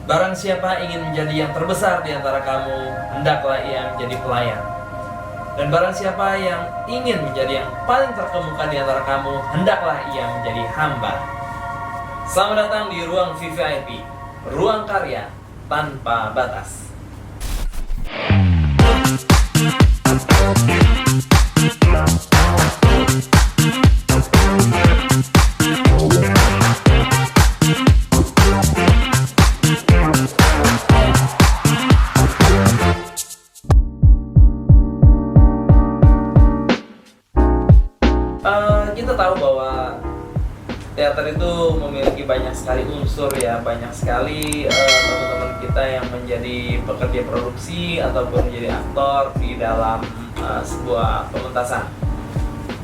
Barang siapa ingin menjadi yang terbesar di antara kamu, hendaklah ia menjadi pelayan. Dan barang siapa yang ingin menjadi yang paling terkemuka di antara kamu, hendaklah ia menjadi hamba. Selamat datang di ruang VVIP, ruang karya tanpa batas. Kita tahu bahwa teater itu memiliki banyak sekali unsur ya, banyak sekali teman-teman kita yang menjadi pekerja produksi ataupun menjadi aktor di dalam sebuah pementasan.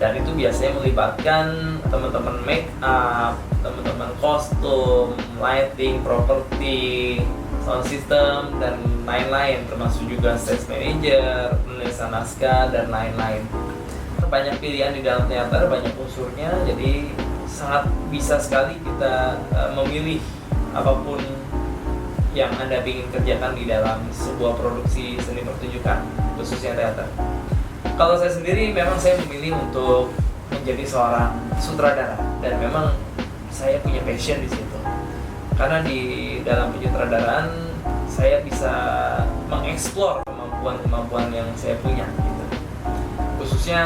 Dan itu biasanya melibatkan teman-teman make up, teman-teman kostum, lighting, properti, sound system, dan lain-lain, termasuk juga stage manager, penulisan naskah, dan lain-lain. Banyak pilihan di dalam teater, banyak unsurnya, jadi sangat bisa sekali kita memilih apapun yang Anda ingin kerjakan di dalam sebuah produksi seni pertunjukan, khususnya teater. Kalau saya sendiri memang saya memilih untuk menjadi seorang sutradara, dan memang saya punya passion di situ. Karena di dalam penyutradaraan saya bisa mengeksplor kemampuan-kemampuan yang saya punya gitu. Khususnya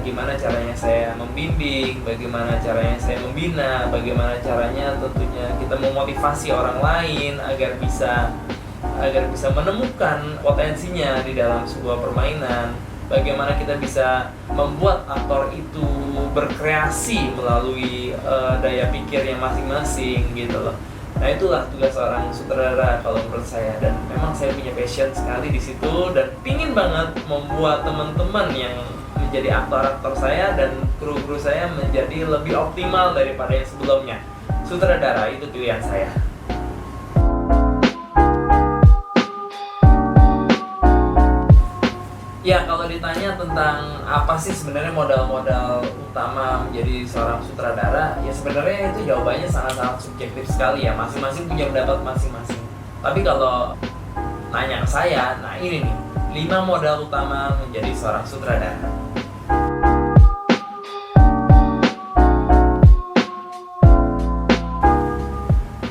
gimana caranya saya membimbing, bagaimana caranya saya membina, bagaimana caranya tentunya kita memotivasi orang lain agar bisa menemukan potensinya di dalam sebuah permainan, bagaimana kita bisa membuat aktor itu berkreasi melalui daya pikirnya masing-masing gitu loh. Nah, itulah tugas seorang sutradara kalau menurut saya, dan memang saya punya passion sekali di situ dan pingin banget membuat teman-teman yang menjadi aktor-aktor saya dan kru-kru saya menjadi lebih optimal daripada yang sebelumnya. Sutradara itu pilihan saya. Ya, kalau ditanya tentang apa sih sebenarnya modal-modal utama menjadi seorang sutradara, ya sebenarnya itu jawabannya sangat-sangat subjektif sekali ya, masing-masing punya pendapat masing-masing. Tapi kalau nanya ke saya, nah ini nih, 5 modal utama menjadi seorang sutradara.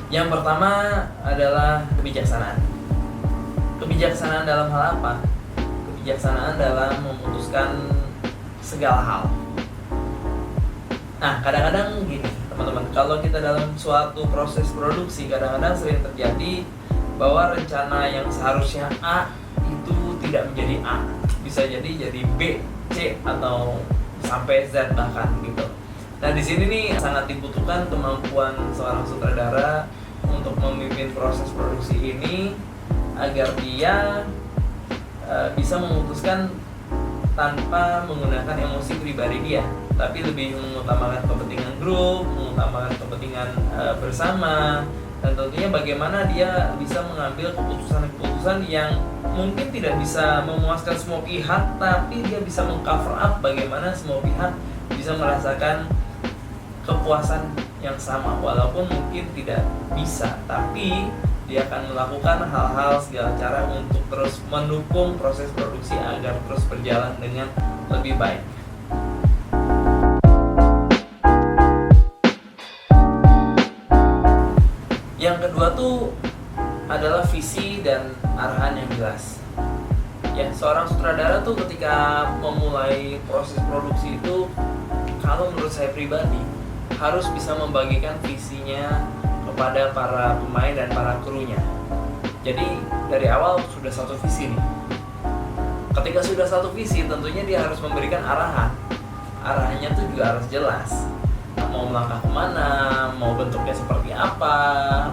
Yang pertama adalah kebijaksanaan. Kebijaksanaan dalam hal apa? Kebijaksanaan dalam memutuskan segala hal. Nah, kadang-kadang gini teman-teman, kalau kita dalam suatu proses produksi, kadang-kadang sering terjadi bahwa rencana yang seharusnya A itu tidak menjadi A, bisa jadi B, C, atau sampai Z bahkan gitu. Nah, di sini nih sangat dibutuhkan kemampuan seorang sutradara untuk memimpin proses produksi ini agar dia bisa memutuskan tanpa menggunakan emosi pribadi dia, tapi lebih mengutamakan kepentingan grup, mengutamakan kepentingan bersama, dan tentunya bagaimana dia bisa mengambil keputusan-keputusan yang mungkin tidak bisa memuaskan semua pihak, tapi dia bisa mengcover up bagaimana semua pihak bisa merasakan kepuasan yang sama, walaupun mungkin tidak bisa, tapi dia akan melakukan hal-hal segala cara untuk terus mendukung proses produksi agar terus berjalan dengan lebih baik. Yang kedua tuh adalah visi dan arahan yang jelas. Ya, seorang sutradara tuh ketika memulai proses produksi itu, kalau menurut saya pribadi, harus bisa membagikan visinya kepada para pemain dan para krunya. Jadi dari awal sudah satu visi nih. Ketika sudah satu visi, tentunya dia harus memberikan arahan. Arahannya tuh juga harus jelas. Mau melangkah kemana, mau bentuknya seperti apa,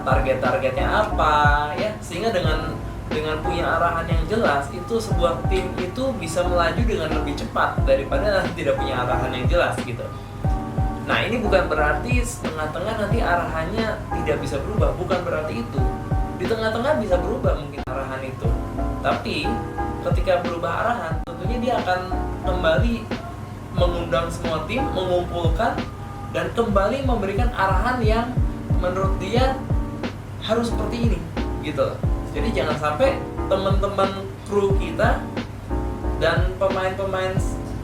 target-targetnya apa, ya. Sehingga dengan punya arahan yang jelas, itu sebuah tim itu bisa melaju dengan lebih cepat daripada tidak punya arahan yang jelas gitu. Nah, ini bukan berarti tengah-tengah nanti arahannya tidak bisa berubah, bukan berarti itu. Di tengah-tengah bisa berubah mungkin arahan itu. Tapi ketika berubah arahan, tentunya dia akan kembali mengundang semua tim, mengumpulkan, dan kembali memberikan arahan yang menurut dia harus seperti ini. gitu loh. Jadi jangan sampai teman-teman kru kita dan pemain-pemain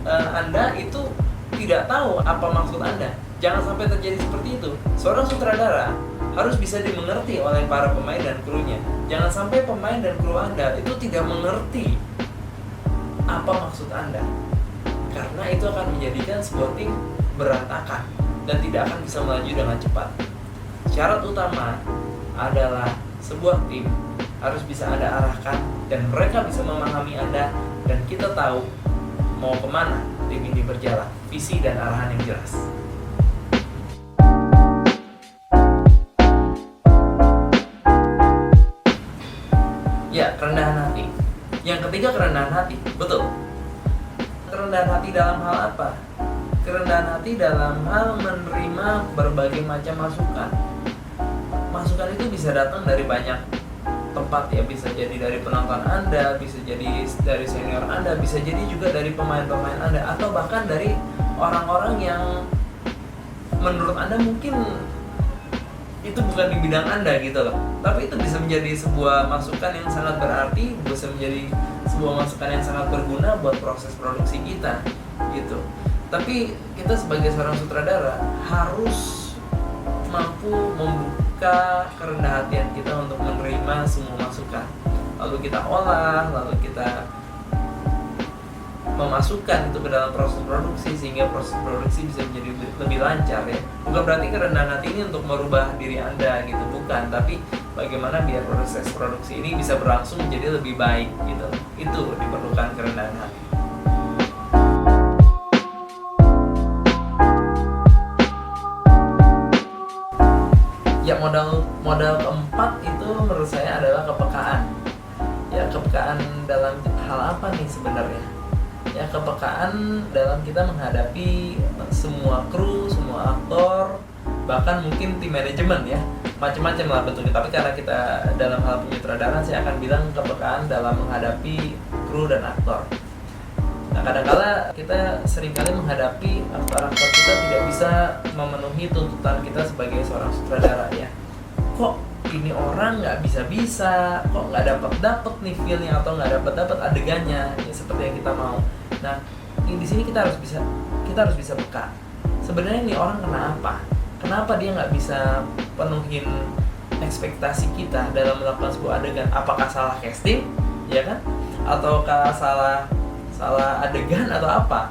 Anda itu tidak tahu apa maksud Anda. Jangan sampai terjadi seperti itu. Seorang sutradara harus bisa dimengerti oleh para pemain dan krunya. Jangan sampai pemain dan kru Anda itu tidak mengerti apa maksud Anda, karena itu akan menjadikan sebuah tim berantakan dan tidak akan bisa melaju dengan cepat. Syarat utama adalah sebuah tim harus bisa Anda arahkan dan mereka bisa memahami Anda, dan kita tahu mau kemana tim ini berjalan, visi dan arahan yang jelas. Ya, kerendahan hati. Yang ketiga, kerendahan hati. Betul. Kerendahan hati dalam hal apa? Kerendahan hati dalam hal menerima berbagai macam masukan. Masukan itu bisa datang dari banyak tempat ya, bisa jadi dari penonton Anda, bisa jadi dari senior Anda, bisa jadi juga dari pemain-pemain Anda, atau bahkan dari orang-orang yang menurut Anda mungkin itu bukan di bidang Anda gitu loh. Tapi itu bisa menjadi sebuah masukan yang sangat berarti, bisa menjadi sebuah masukan yang sangat berguna buat proses produksi kita gitu. Tapi kita sebagai seorang sutradara harus mampu membuka kerendahan hatian kita untuk menerima semua masukan, lalu kita olah, lalu kita memasukkan itu ke dalam proses produksi sehingga proses produksi bisa menjadi lebih lancar ya. Bukan berarti kerendahan hati ini untuk merubah diri Anda gitu, bukan, tapi bagaimana biar proses produksi ini bisa berlangsung menjadi lebih baik gitu. Itu diperlukan kerendahan hati. Ya, modal keempat itu menurut saya adalah kepekaan. Ya, kepekaan dalam hal apa nih sebenarnya? Ya, kepekaan dalam kita menghadapi semua kru, semua aktor, bahkan mungkin tim manajemen ya, macam-macam lah bentuknya. Tapi karena kita dalam hal penyutradaraan, saya akan bilang kepekaan dalam menghadapi kru dan aktor. Nah, kadang-kala kita seringkali menghadapi aktor-aktor kita tidak bisa memenuhi tuntutan kita sebagai seorang sutradara ya. Kok ini orang nggak bisa-bisa, kok nggak dapat nih feel-nya atau nggak dapat adegannya ya seperti yang kita mau. Nah, di sini kita harus bisa peka. Sebenarnya ini orang kenapa? Kenapa dia nggak bisa penuhin ekspektasi kita dalam melakukan sebuah adegan? Apakah salah casting, ya kan? Ataukah salah adegan atau apa?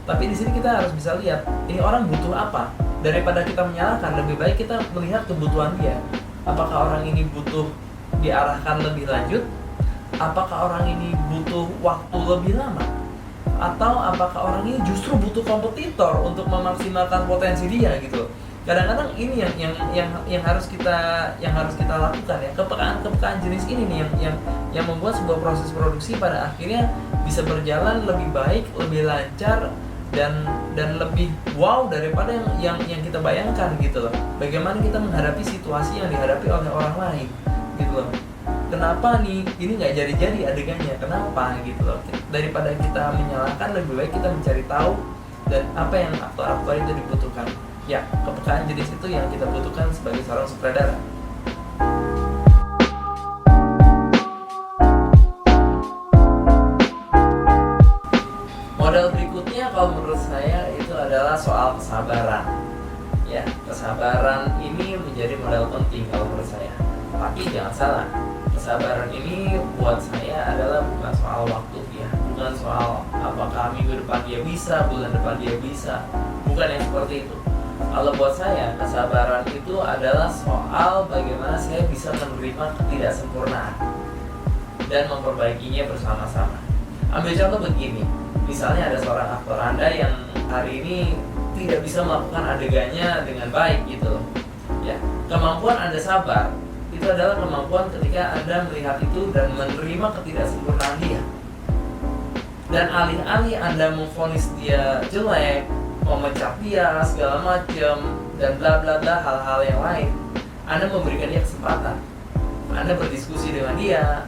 Tapi di sini kita harus bisa lihat ini orang butuh apa. Daripada kita menyalahkan, lebih baik kita melihat kebutuhan dia. Apakah orang ini butuh diarahkan lebih lanjut? Apakah orang ini butuh waktu lebih lama? Atau apakah orang ini justru butuh kompetitor untuk memaksimalkan potensi dia gitu? Kadang-kadang ini yang harus kita lakukan ya. Kepekaan jenis ini nih yang membuat sebuah proses produksi pada akhirnya bisa berjalan lebih baik, lebih lancar, dan lebih wow daripada yang kita bayangkan gitu loh. Bagaimana kita menghadapi situasi yang dihadapi oleh orang lain gitu loh. Kenapa nih ini nggak jadi adegannya? Kenapa gitu loh? Daripada kita menyalahkan, lebih baik kita mencari tahu dan apa yang aktor-aktor itu dibutuhkan. Ya, kepekaan jenis itu yang kita butuhkan sebagai seorang sutradara. Modal berikutnya kalau menurut saya itu adalah soal kesabaran. Ya, kesabaran ini menjadi modal penting kalau menurut saya. Tapi jangan salah, kesabaran ini buat saya adalah bukan soal waktu ya, bukan soal apakah minggu depan dia bisa, bulan depan dia bisa, bukan yang seperti itu. Kalau buat saya, kesabaran itu adalah soal bagaimana saya bisa menerima ketidaksempurnaan dan memperbaikinya bersama-sama. Ambil contoh begini, misalnya ada seorang aktor Anda yang hari ini tidak bisa melakukan adegannya dengan baik gitu loh. Ya, kemampuan Anda sabar itu adalah kemampuan ketika Anda melihat itu dan menerima ketidaksempurnaan dia. Dan alih-alih Anda memvonis dia jelek, memecat dia segala macam dan bla bla bla hal-hal yang lain, Anda memberikan dia kesempatan. Anda berdiskusi dengan dia,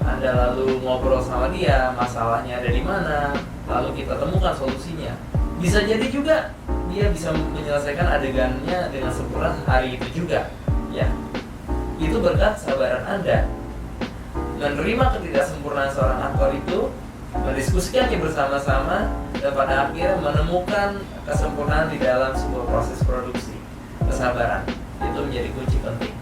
Anda lalu ngobrol sama dia, masalahnya ada di mana, lalu kita temukan solusinya. Bisa jadi juga dia bisa menyelesaikan adegannya dengan sempurna hari itu juga, ya. itu berkat kesabaran Anda. Menerima ketidaksempurnaan seorang aktor itu, mendiskusikannya bersama-sama, dan pada akhirnya menemukan kesempurnaan di dalam sebuah proses produksi. Kesabaran itu menjadi kunci penting.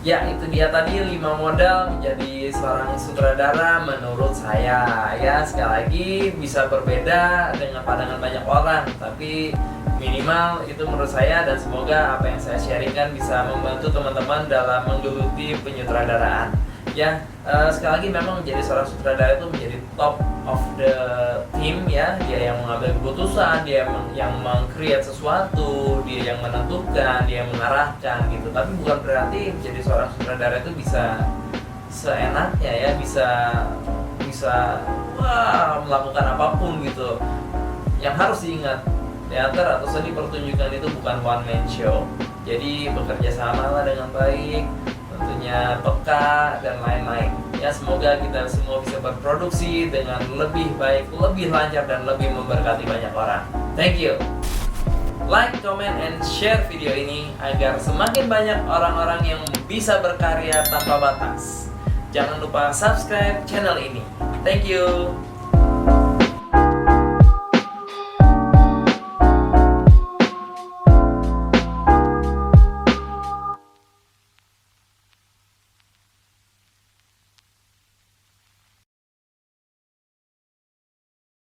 Ya, itu dia tadi 5 modal menjadi seorang sutradara menurut saya. Ya, sekali lagi bisa berbeda dengan pandangan banyak orang, tapi minimal itu menurut saya, dan semoga apa yang saya sharingkan bisa membantu teman-teman dalam menggeluti penyutradaraan. Ya, sekali lagi memang menjadi seorang sutradara itu menjadi top of the team ya. Dia yang mengambil keputusan, dia yang meng-create sesuatu, dia yang menentukan, dia yang mengarahkan gitu. Tapi bukan berarti menjadi seorang sutradara itu bisa seenaknya ya, bisa melakukan apapun gitu. Yang harus diingat, teater atau seni pertunjukan itu bukan one man show. Jadi bekerja samalah dengan baik, tentunya peka dan lain-lain. Ya, semoga kita semua bisa berproduksi dengan lebih baik, lebih lancar, dan lebih memberkati banyak orang. Thank you. Like, comment, and share video ini agar semakin banyak orang-orang yang bisa berkarya tanpa batas. Jangan lupa subscribe channel ini. Thank you.